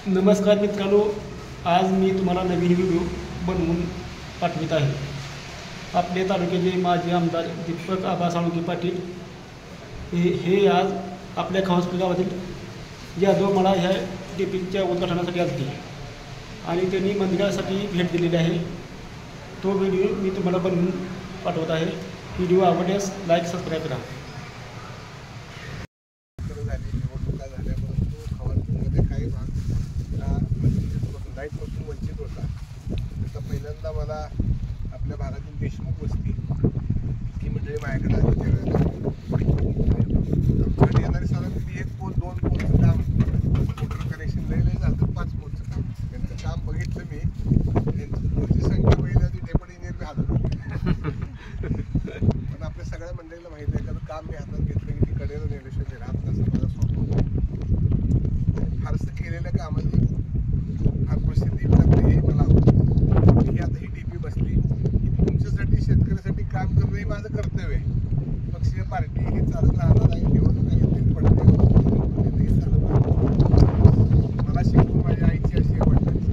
नमस्कार मित्रांनो, आज मी तुम्हाला नवीन व्हिडिओ बनवून पाठवित आहे। आपले तालुक्याचे माजी आमदार दीपक आबा साळुंखे पाटील हे आज आपल्या खवासपूर गावातील यादव मळा ह्या डीपीच्या उद्घाटनासाठी आले आणि त्यांनी मंदिरासाठी भेट दिलेली आहे। तो व्हिडिओ मी तुम्हाला बनवून पाठवत आहे। व्हिडिओ आवडल्यास लाईक सबस्क्राईब करा। लाईटपासून वंचित होता। त्याचा पहिल्यांदा मला आपल्या भागातील देशमुख वस्ती ही मंडळी माझ्याकडे आली त्यावेळेला आमच्याकडे येणारी साधारण 1 पोल 2 पोलचं काम मोटर कनेक्शन लय झालं 5 पोलचं काम त्यांचं काम बघितलं मी। त्यांची पोलची संख्या पहिली आधी डेप्युटी इंजिनियर बी हातात होते पण आपल्या सगळ्या मंडळीला माहिती आहे एखादं काम मी हातात घेतलं की ती कडेला नेल्याशिवाय राहत नसं माझा स्वभाव। फारसं केलेल्या कामाची फार प्रसिद्धी लागते हे मला आवडतं। ही आता ही डीपी बसली तुमच्यासाठी शेतकऱ्यासाठी काम करणं हे माझं कर्तव्य आहे। पक्षीय पार्टी हे चालत राहणार आहे, निवडणुका येतील पडते हे चालत राहणार। मला शिकवून माझ्या आईची अशी वडिलांची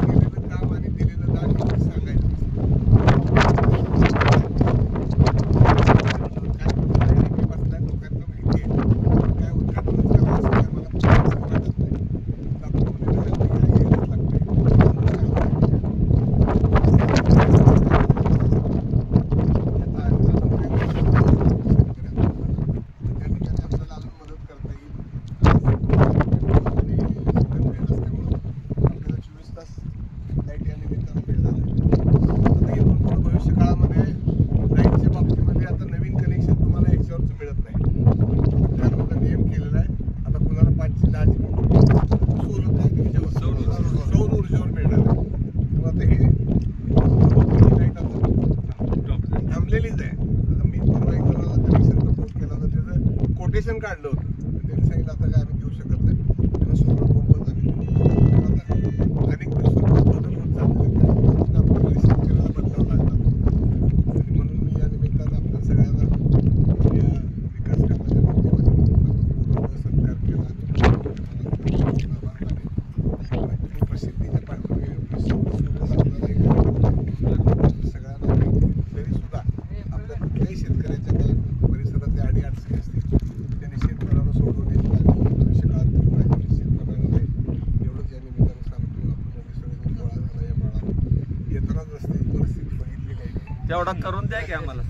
केलेलं काम आणि दिलेलं दान हे सांगायचं बसल्या लोकांना माहिती आहे काय उद्घाटन करायचं मला कोटेशन काढलं होतं त्यांनी सांगितलं आता काय आम्ही देऊ शकत नाही त्यांना सोलर पंप झाले आता अनेक दिवसांपासून बदल होत चालले आपल्याला शेतकऱ्याला बदलावं लागणार आणि म्हणून मी या निमित्तानं आपल्या सगळ्यांना या विकास कामाच्या बाबतीमध्ये सत्कार केला प्रसिद्धीच्या पाठीमागे सगळ्यांना तरी सुद्धा आपल्या कुठल्याही शेतकऱ्याच्या काही परिसरात अडी अडचणी असतील तेवढा करून द्या की आम्हाला।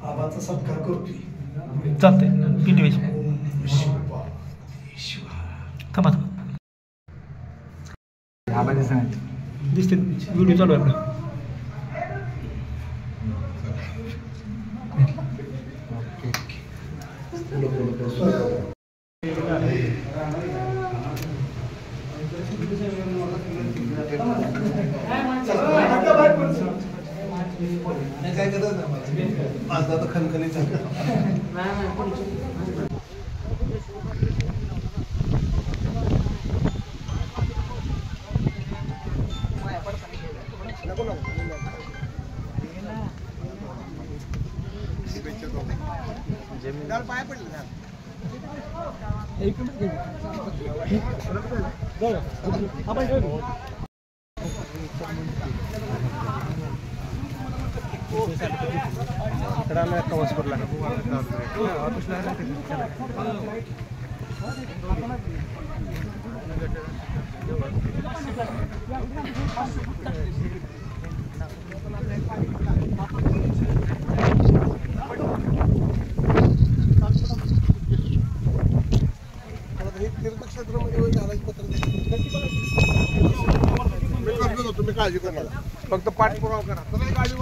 आबाचा सत्कार करतोय चालते थांबा दिसते व्हिडिओ चालू आहे आपला। काय करत माझा तर खणखणीत पाय पडले इकडे आला खवासपूरला तीर्थक्षेत्रामध्ये तुम्ही काळजी करणार फक्त पाठपुरावा करा गाडी